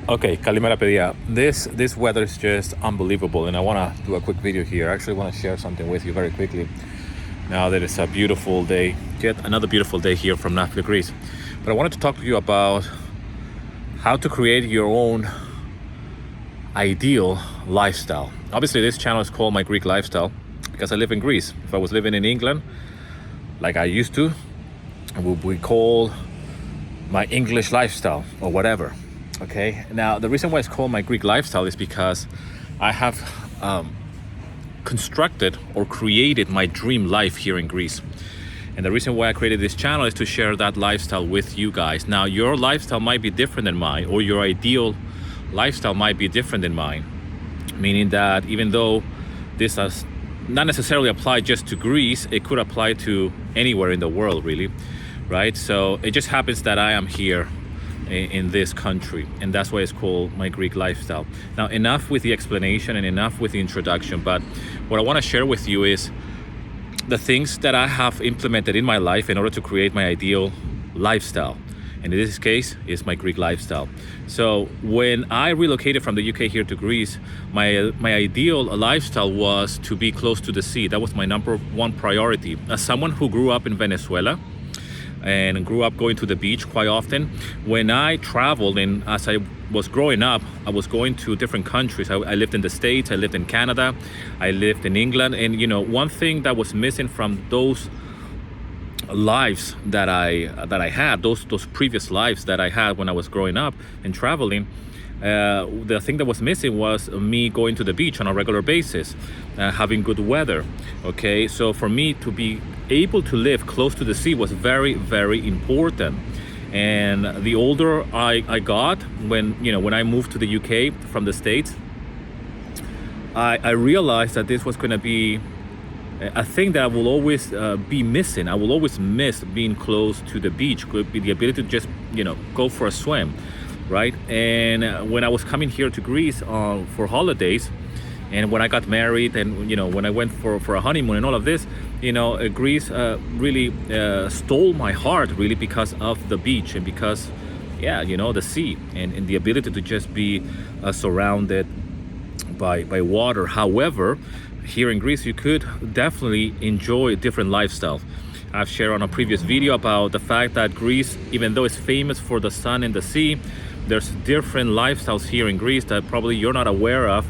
Okay, Kalimera Pedia. This weather is just unbelievable, and I want to do a quick video here. I actually want to share something with you very quickly. Now that it's a beautiful day, yet another beautiful day here from Napoli, Greece. But I wanted to talk to you about how to create your own ideal lifestyle. Obviously, this channel is called My Greek Lifestyle because I live in Greece. If I was living in England, like I used to, it would be called My English Lifestyle or whatever. Okay, now the reason why it's called My Greek Lifestyle is because I have constructed or created my dream life here in Greece. And the reason why I created this channel is to share that lifestyle with you guys. Now, your lifestyle might be different than mine, or your ideal lifestyle might be different than mine. Meaning that even though this does not necessarily apply just to Greece, it could apply to anywhere in the world, really, right? So it just happens that I am here in this country, and that's why it's called My Greek Lifestyle. Now, enough with the explanation and enough with the introduction, but what I want to share with you is the things that I have implemented in my life in order to create my ideal lifestyle. And in this case, is my Greek lifestyle. So when I relocated from the UK here to Greece, my ideal lifestyle was to be close to the sea. That was my number one priority. As someone who grew up in Venezuela and grew up going to the beach quite often, when I traveled, and as I was growing up, I was going to different countries. I lived in the States, I lived in Canada, I lived in England, and one thing that was missing from those lives that I had, those previous lives that I had when I was growing up and traveling, the thing that was missing was me going to the beach on a regular basis, having good weather. Okay, so for me to be able to live close to the sea was very, very important. And the older I got, when I moved to the UK from the States, I realized that this was going to be a thing that I will always be missing. I will always miss being close to the beach, could be the ability to just go for a swim, right? And when I was coming here to Greece for holidays, and when I got married, and when I went for a honeymoon and all of this, Greece really stole my heart, really, because of the beach and because the sea and the ability to just be surrounded by water. However, here in Greece, you could definitely enjoy a different lifestyle. I've shared on a previous video about the fact that Greece, even though it's famous for the sun and the sea, there's different lifestyles here in Greece that probably you're not aware of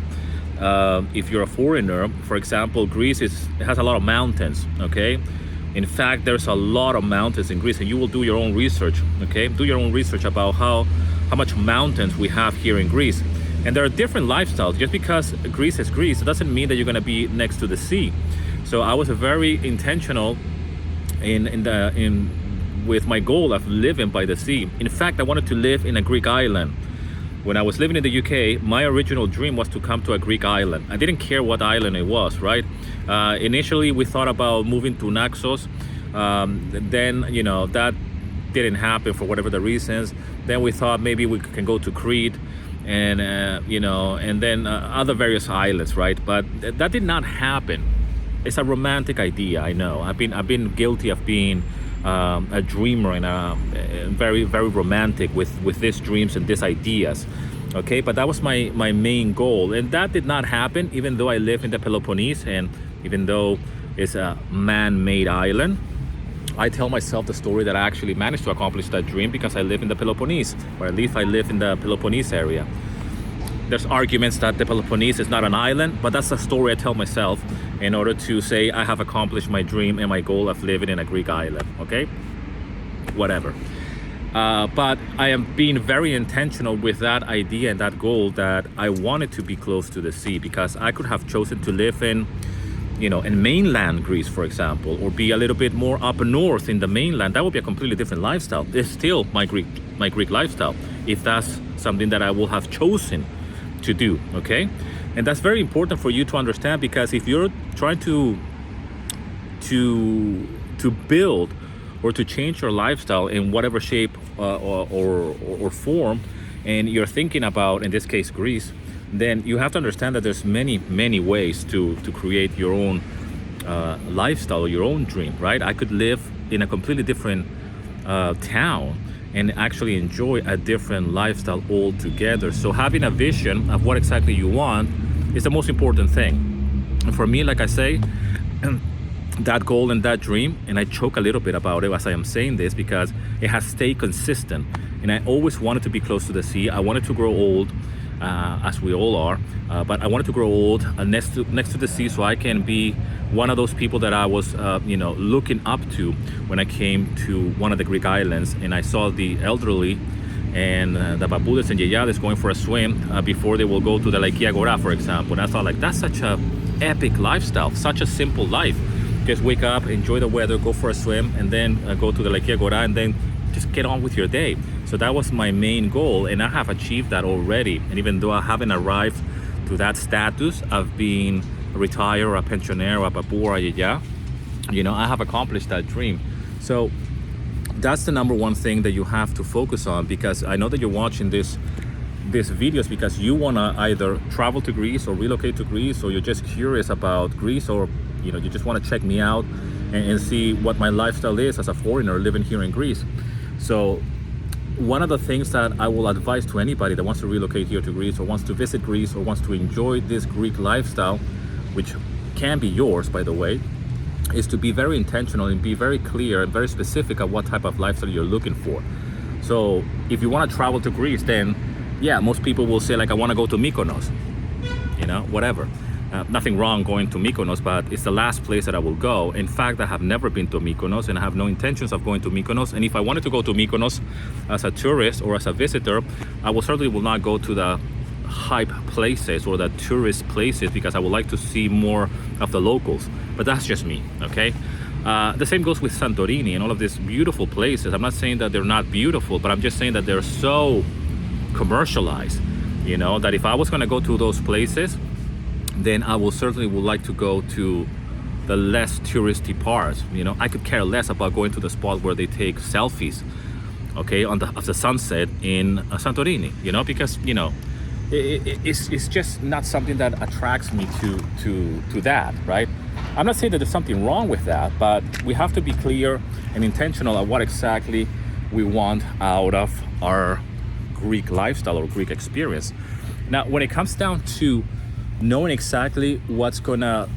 if you're a foreigner. For example, Greece has a lot of mountains, okay? In fact, there's a lot of mountains in Greece, and you will do your own research, okay? Do your own research about how much mountains we have here in Greece. And there are different lifestyles. Just because Greece is Greece, it doesn't mean that you're gonna be next to the sea. So I was very intentional with my goal of living by the sea. In fact, I wanted to live in a Greek island. When I was living in the UK, my original dream was to come to a Greek island. I didn't care what island it was, right? Initially, we thought about moving to Naxos. Then, that didn't happen for whatever the reasons. Then we thought maybe we can go to Crete and, and then other various islands, right? But that did not happen. It's a romantic idea, I know. I've been guilty of being a dreamer and very, very romantic with these dreams and these ideas. Okay, but that was my main goal, and that did not happen, even though I live in the Peloponnese, and even though it's a man-made island. I tell myself the story that I actually managed to accomplish that dream because I live in the Peloponnese, or at least I live in the Peloponnese area. There's arguments that the Peloponnese is not an island, but that's the story I tell myself in order to say I have accomplished my dream and my goal of living in a Greek island, okay? Whatever. But I am being very intentional with that idea and that goal, that I wanted to be close to the sea, because I could have chosen to live in mainland Greece, for example, or be a little bit more up north in the mainland. That would be a completely different lifestyle. It's still my Greek lifestyle, if that's something that I will have chosen to do, okay? And that's very important for you to understand, because if you're trying to build or to change your lifestyle in whatever shape or form, and you're thinking about, in this case, Greece, then you have to understand that there's many ways to create your own lifestyle or your own dream, right? I could live in a completely different town and actually enjoy a different lifestyle altogether. So having a vision of what exactly you want is the most important thing. And for me, like I say, that goal and that dream, and I choke a little bit about it as I am saying this because it has stayed consistent. And I always wanted to be close to the sea. I wanted to grow old, as we all are, but I wanted to grow old next to the sea, so I can be one of those people that I was, looking up to when I came to one of the Greek islands, and I saw the elderly and the babudes and yeyades going for a swim before they will go to the Lake Agora, for example. And I thought, like, that's such a epic lifestyle, such a simple life. Just wake up, enjoy the weather, go for a swim, and then go to the Lake Agora, and then just get on with your day. So that was my main goal, and I have achieved that already. And even though I haven't arrived to that status of being a retired or a pensioner or a babu or a yaya, I have accomplished that dream. So that's the number one thing that you have to focus on, because I know that you're watching these videos because you want to either travel to Greece or relocate to Greece, or you're just curious about Greece, or you just want to check me out and see what my lifestyle is as a foreigner living here in Greece. So one of the things that I will advise to anybody that wants to relocate here to Greece, or wants to visit Greece, or wants to enjoy this Greek lifestyle, which can be yours, by the way, is to be very intentional and be very clear and very specific of what type of lifestyle you're looking for. So if you want to travel to Greece, then yeah, most people will say, like, I want to go to Mykonos, whatever. Nothing wrong going to Mykonos, but it's the last place that I will go. In fact, I have never been to Mykonos, and I have no intentions of going to Mykonos. And if I wanted to go to Mykonos as a tourist or as a visitor, I certainly will not go to the hype places or the tourist places, because I would like to see more of the locals. But that's just me, okay? The same goes with Santorini and all of these beautiful places. I'm not saying that they're not beautiful, but I'm just saying that they're so commercialized, that if I was going to go to those places, then I would like to go to the less touristy parts. I could care less about going to the spot where they take selfies, okay, of the sunset in Santorini, because it's just not something that attracts me to that, right? I'm not saying that there's something wrong with that, but we have to be clear and intentional of what exactly we want out of our Greek lifestyle or Greek experience. Now, when it comes down to knowing exactly what's gonna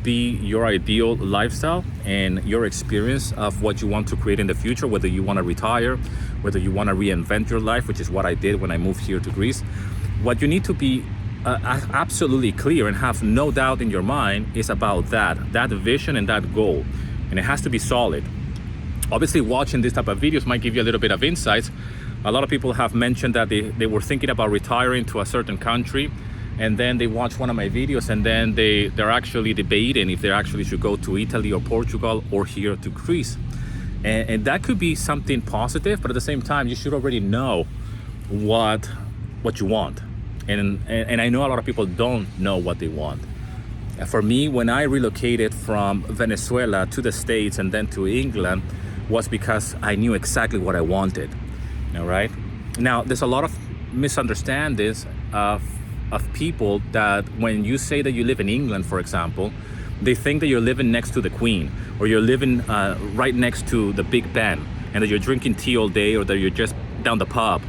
be your ideal lifestyle and your experience of what you want to create in the future, whether you want to retire, whether you want to reinvent your life, which is what I did when I moved here to Greece, what you need to be absolutely clear and have no doubt in your mind is about that vision and that goal, and it has to be solid. Obviously, watching this type of videos might give you a little bit of insights. A lot of people have mentioned that they were thinking about retiring to a certain country, and then they watch one of my videos, and then they're actually debating if they actually should go to Italy or Portugal or here to Greece. And that could be something positive, but at the same time, you should already know what you want. And I know a lot of people don't know what they want. For me, when I relocated from Venezuela to the States and then to England, was because I knew exactly what I wanted. All right. Now, there's a lot of misunderstandings of people that when you say that you live in England, for example, they think that you're living next to the Queen, or you're living right next to the Big Ben, and that you're drinking tea all day, or that you're just down the pub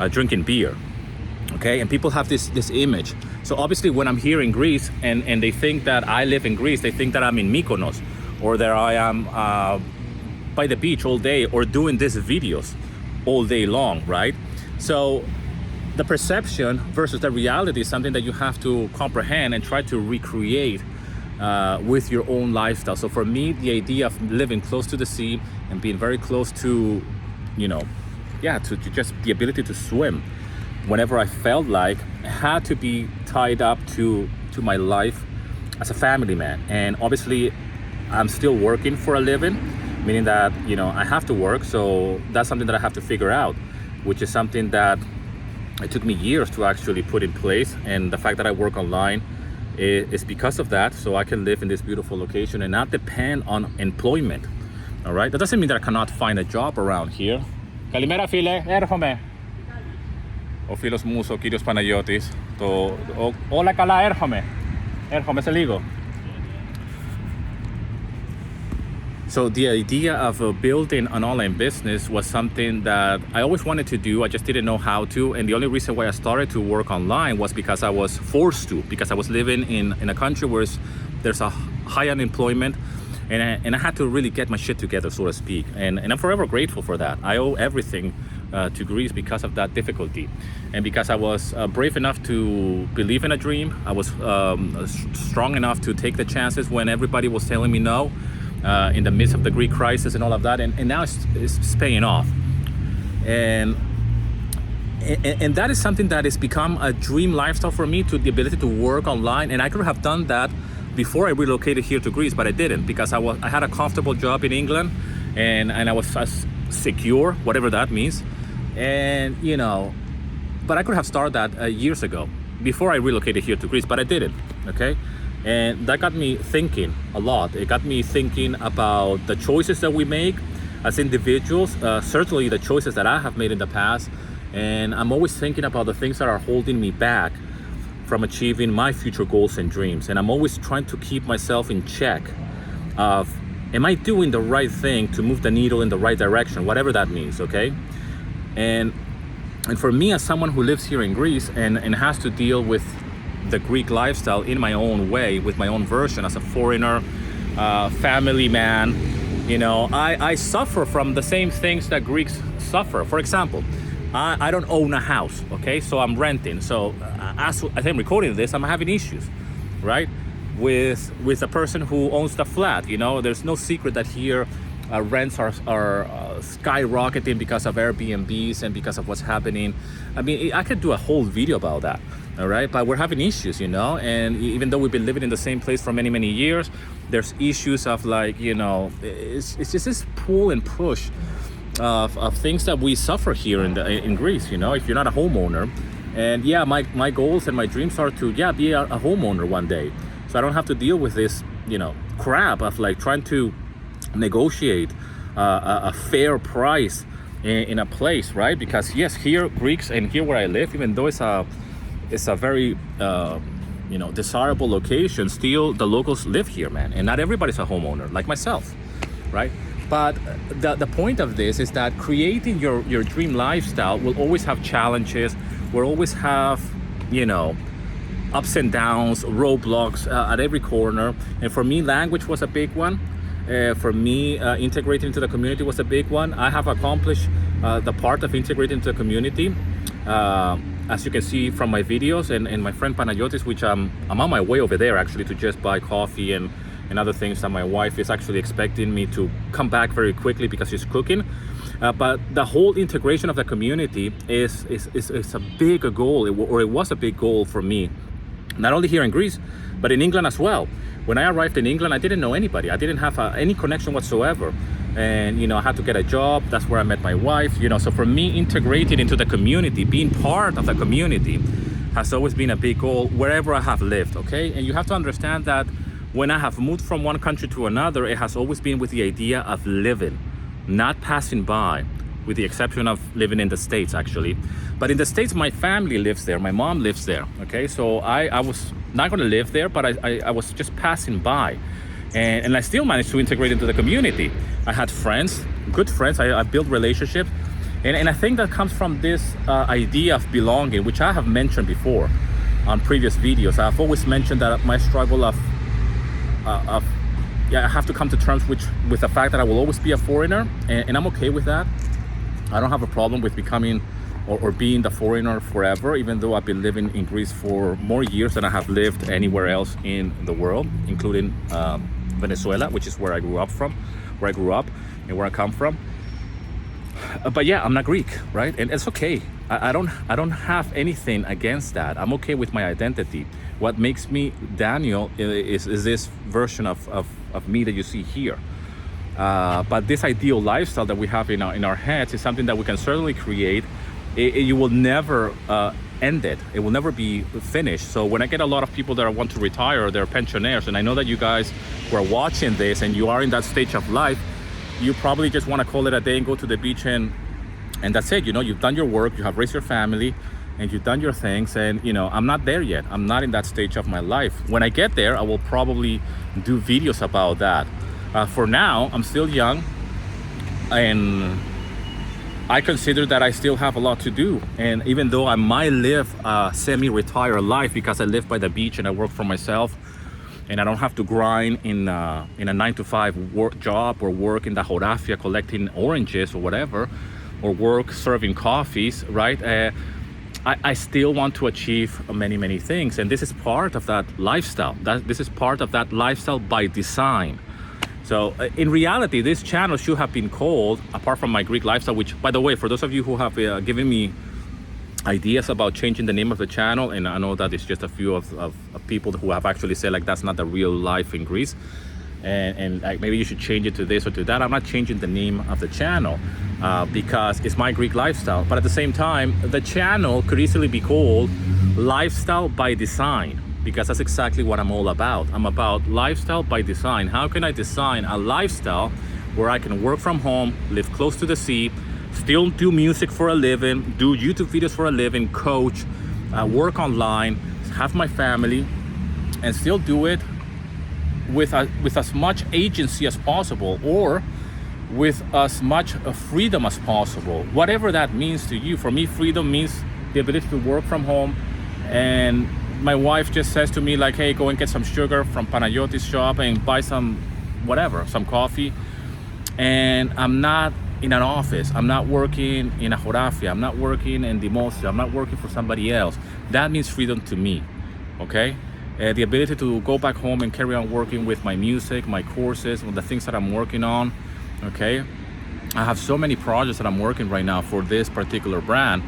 drinking beer. Okay, and people have this image. So obviously, when I'm here in Greece and they think that I live in Greece, they think that I'm in Mykonos, or that I am by the beach all day, or doing these videos all day long, right? So the perception versus the reality is something that you have to comprehend and try to recreate with your own lifestyle. So for me, the idea of living close to the sea and being very close to, to just the ability to swim whenever I felt like, had to be tied up to my life as a family man. And obviously, I'm still working for a living, meaning that, I have to work. So that's something that I have to figure out, which is something that it took me years to actually put in place. And the fact that I work online is because of that. So I can live in this beautiful location and not depend on employment. All right. That doesn't mean that I cannot find a job around here. Kalimera φίλε, έρχομαι. Ο φίλος μου, ο κύριος Παναγιώτης, όλα καλά, έρχομαι σε λίγο. So the idea of building an online business was something that I always wanted to do. I just didn't know how to. And the only reason why I started to work online was because I was forced to, because I was living in a country where there's a high unemployment. And I had to really get my shit together, so to speak. And I'm forever grateful for that. I owe everything to Greece because of that difficulty. And because I was brave enough to believe in a dream. I was strong enough to take the chances when everybody was telling me no. In the midst of the Greek crisis and all of that, and now it's paying off, and that is something that has become a dream lifestyle for me, to the ability to work online. And I could have done that before I relocated here to Greece, but I didn't, because I had a comfortable job in England, and I was secure, whatever that means, and but I could have started that years ago, before I relocated here to Greece, but I didn't. Okay. And that got me thinking a lot. It got me thinking about the choices that we make as individuals, certainly the choices that I have made in the past. And I'm always thinking about the things that are holding me back from achieving my future goals and dreams. And I'm always trying to keep myself in check of, am I doing the right thing to move the needle in the right direction, whatever that means, okay? And for me, as someone who lives here in Greece and has to deal with the Greek lifestyle in my own way, with my own version, as a foreigner, family man, I suffer from the same things that Greeks suffer. For example, I don't own a house, okay? So I'm renting. So as I'm recording this, I'm having issues, right? With a person who owns the flat. There's no secret that here rents are skyrocketing because of Airbnbs and because of what's happening. I mean, I could do a whole video about that. All right, but we're having issues, and even though we've been living in the same place for many, many years, there's issues of it's just this pull and push of things that we suffer here in Greece, if you're not a homeowner. And yeah, my goals and my dreams are to be a homeowner one day, so I don't have to deal with this crap of trying to negotiate a fair price in a place, right? Because yes, here Greeks, and here where I live, even though it's a very desirable location, still the locals live here, man, and not everybody's a homeowner like myself, right? But the point of this is that creating your dream lifestyle will always have challenges, will always have ups and downs, roadblocks at every corner. And for me, language was a big one. For me, integrating into the community was a big one. I have accomplished the part of integrating into the community, as you can see from my videos, and my friend Panayotis, which I'm on my way over there actually to just buy coffee and other things that my wife is actually expecting me to come back very quickly because she's cooking. But the whole integration of the community is a big goal, or it was a big goal for me, not only here in Greece, but in England as well. When I arrived in England, I didn't know anybody. I didn't have any connection whatsoever. And, I had to get a job. That's where I met my wife, So for me, integrating into the community, being part of the community has always been a big goal wherever I have lived, okay? And you have to understand that when I have moved from one country to another, it has always been with the idea of living, not passing by, with the exception of living in the States, actually. But in the States, my family lives there. My mom lives there, okay? So I was not going to live there, but I was just passing by. And I still managed to integrate into the community. I had friends, good friends. I built relationships. And I think that comes from this idea of belonging, which I have mentioned before on previous videos. I've always mentioned that my struggle of I have to come to terms with the fact that I will always be a foreigner, and I'm okay with that. I don't have a problem with becoming or being the foreigner forever, even though I've been living in Greece for more years than I have lived anywhere else in the world, including Venezuela, which is where I grew up and where I come from. But yeah, I'm not Greek, right? And it's okay. I don't have anything against that. I'm okay with my identity. What makes me Daniel is this version of me that you see here. But this ideal lifestyle that we have in our heads is something that we can certainly create. You will never end it. It will never be finished. So when I get a lot of people that want to retire, they're pensioners, and I know that you guys who are watching this and you are in that stage of life, you probably just want to call it a day and go to the beach and that's it. You've done your work, you have raised your family, and you've done your things. And I'm not there yet. I'm not in that stage of my life. When I get there, I will probably do videos about that. For now, I'm still young, and I consider that I still have a lot to do. And even though I might live a semi-retired life because I live by the beach and I work for myself, and I don't have to grind in a 9-to-5 work job, or work in the Jorafia collecting oranges or whatever, or work serving coffees, right? I still want to achieve many things, and this is part of that lifestyle. This is part of that lifestyle by design. So in reality, this channel should have been called, apart from my Greek lifestyle, which, by the way, for those of you who have given me ideas about changing the name of the channel, and I know that it's just a few of people who have actually said like that's not the real life in Greece, and like maybe you should change it to this or to that. I'm not changing the name of the channel because it's my Greek lifestyle, but at the same time the channel could easily be called Lifestyle by Design, because that's exactly what I'm all about. I'm about lifestyle by design. How can I design a lifestyle where I can work from home, live close to the sea, still do music for a living, do YouTube videos for a living, coach, work online, have my family, and still do it with as much agency as possible, or with as much freedom as possible, whatever that means to you. For me, freedom means the ability to work from home, and my wife just says to me like, hey, go and get some sugar from Panayoti's shop and buy some whatever, some coffee, and I'm not in an office, I'm not working in a Jorafia, I'm not working in Dimosia, I'm not working for somebody else. That means freedom to me, okay? The ability to go back home and carry on working with my music, my courses, with the things that I'm working on, okay? I have so many projects that I'm working right now for this particular brand.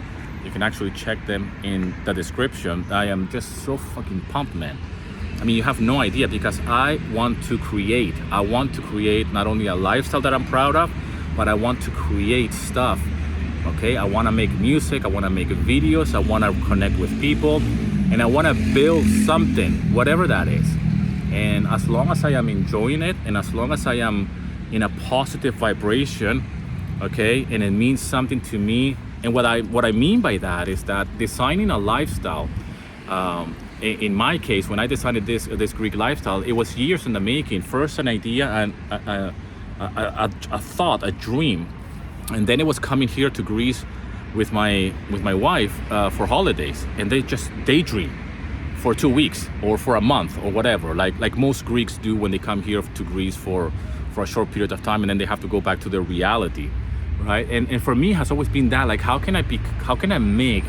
You can actually check them in the description. I am just so fucking pumped, man. I mean, you have no idea, because I want to create not only a lifestyle that I'm proud of, but I want to create stuff, okay? I wanna make music, I wanna make videos, I wanna connect with people, and I wanna build something, whatever that is. And as long as I am enjoying it, and as long as I am in a positive vibration, okay, and it means something to me, and what I mean by that is that designing a lifestyle, in my case, when I designed this Greek lifestyle, it was years in the making. First an idea and a thought, a dream, and then it was coming here to Greece with my wife for holidays, and they just daydream for 2 weeks or for a month or whatever, like most Greeks do when they come here to Greece for a short period of time, and then they have to go back to their reality, right? And for me, it has always been that, like, how can I make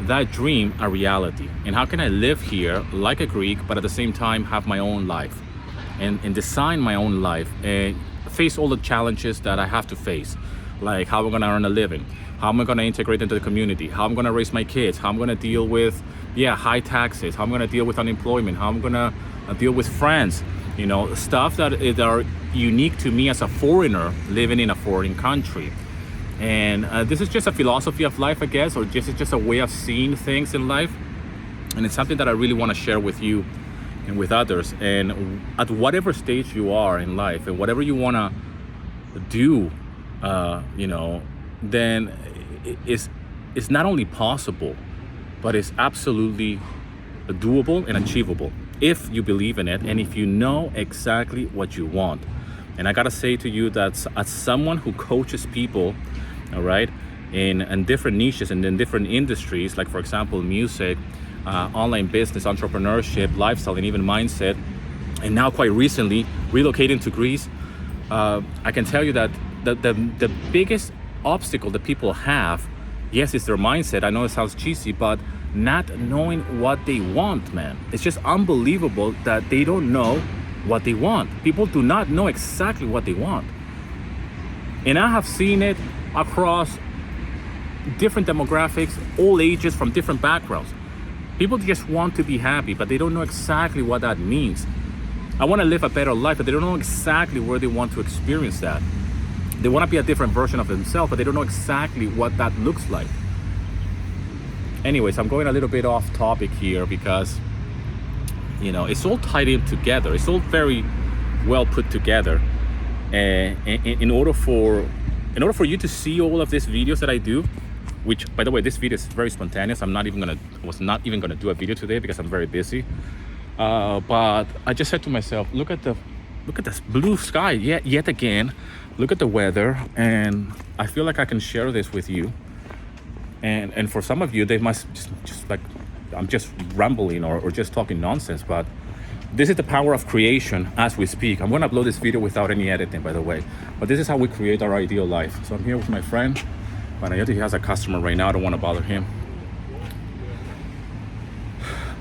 that dream a reality, and how can I live here like a Greek, but at the same time have my own life, and design my own life, and face all the challenges that I have to face, like how I'm gonna earn a living, how am I gonna integrate into the community, how I'm gonna raise my kids, how I'm gonna deal with high taxes, how I'm gonna deal with unemployment, how I'm gonna deal with friends, you know, stuff that are unique to me as a foreigner living in a foreign country. And this is just a philosophy of life, I guess, or it's just a way of seeing things in life, and it's something that I really want to share with you and with others. And at whatever stage you are in life, and whatever you want to do, you know, then it's not only possible, but it's absolutely doable and achievable if you believe in it, and if you know exactly what you want. And I gotta say to you that as someone who coaches people, all right, in different niches and in different industries, like for example music, online business, entrepreneurship, lifestyle, and even mindset, and now quite recently relocating to Greece, I can tell you that the biggest obstacle that people have, yes, it's their mindset. I know it sounds cheesy, but not knowing what they want, man. It's just unbelievable that they don't know what they want. People do not know exactly what they want. And I have seen it across different demographics, all ages, from different backgrounds. People just want to be happy, but they don't know exactly what that means. I want to live a better life, but they don't know exactly where they want to experience that. They want to be a different version of themselves, but they don't know exactly what that looks like. Anyways, I'm going a little bit off topic here because, you know, it's all tied in together. It's all very well put together. And in order for you to see all of these videos that I do, which, by the way, this video is very spontaneous. I was not even gonna do a video today because I'm very busy. But I just said to myself, look at look at this blue sky yet again. Look at the weather, and I feel like I can share this with you. And for some of you, they must just like, I'm just rambling or just talking nonsense, but this is the power of creation as we speak. I'm gonna upload this video without any editing, by the way, but this is how we create our ideal life. So I'm here with my friend, Panayoti. He has a customer right now, I don't wanna bother him.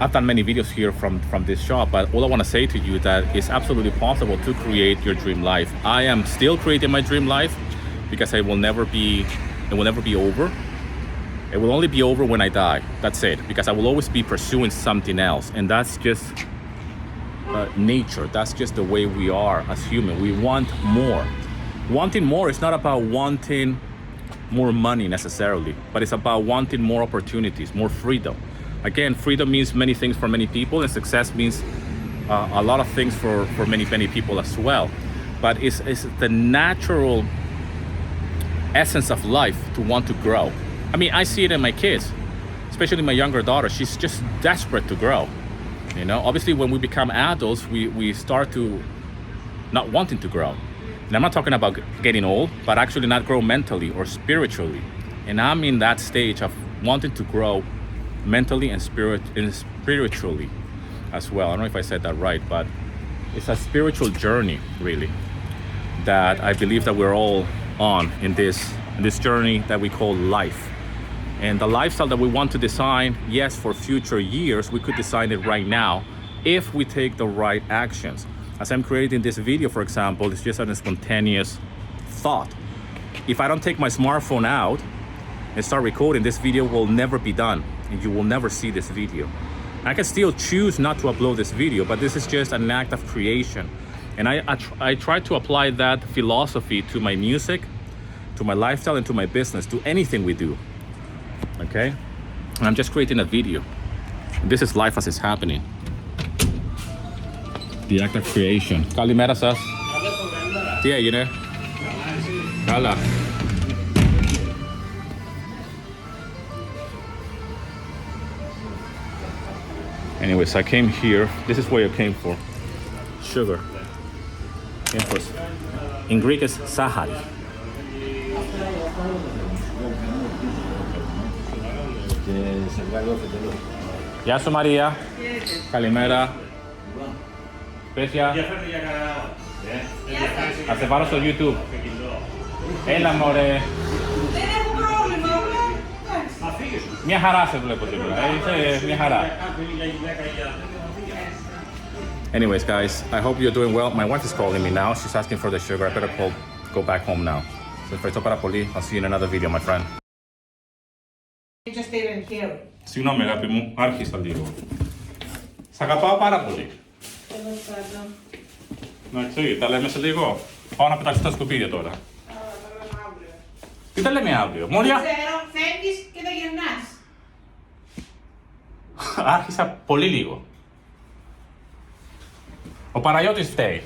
I've done many videos here from this shop, but all I wanna say to you is that it's absolutely possible to create your dream life. I am still creating my dream life because it will never be over. It will only be over when I die. That's it. Because I will always be pursuing something else. And that's just nature. That's just the way we are as humans. We want more. Wanting more is not about wanting more money necessarily, but it's about wanting more opportunities, more freedom. Again, freedom means many things for many people, and success means a lot of things for many people as well. But it's the natural essence of life to want to grow. I mean, I see it in my kids, especially my younger daughter. She's just desperate to grow. You know, obviously when we become adults, we start to not wanting to grow. And I'm not talking about getting old, but actually not grow mentally or spiritually. And I'm in that stage of wanting to grow mentally and spiritually as well. I don't know if I said that right, but it's a spiritual journey, really, that I believe that we're all on in this journey that we call life. And the lifestyle that we want to design, yes, for future years, we could design it right now if we take the right actions. As I'm creating this video, for example, it's just a spontaneous thought. If I don't take my smartphone out and start recording, this video will never be done, and you will never see this video. I can still choose not to upload this video, but this is just an act of creation. And I try to apply that philosophy to my music, to my lifestyle, and to my business, to anything we do. Okay? And I'm just creating a video. This is life as it's happening. The act of creation. Kalimera sas. Yeah, you know. Kala. Anyways, I came here. This is where I came for. Sugar. In Greek it's sahari. Γεια σου Μαρία. Καλημέρα. Πέσια. Θα σε βάλω στο YouTube. Έλα μωρέ. Δεν έχω πρόβλημα, Μια χαρά σε βλέπω σήμερα. Είσαι μια χαρά. Anyways, guys, I hope you're doing well. My wife is calling me now. She's asking for the sugar. I better go back home now. So ευχαριστώ πάρα πολύ. I'll see you in another video, my friend. Just even here. Συγγνώμη αγάπη μου, άρχισα λίγο. Σ' αγαπάω πάρα πολύ. Εντάξει, τα λέμε σε λίγο. Πάω να πετάξω τα σκουπίδια τώρα. Τι τα λέμε αύριο, Μόρια. Δεν ξέρω, φεύγεις και δεν γυρνάς. Άρχισα πολύ λίγο. Ο Παναγιώτης φταίει.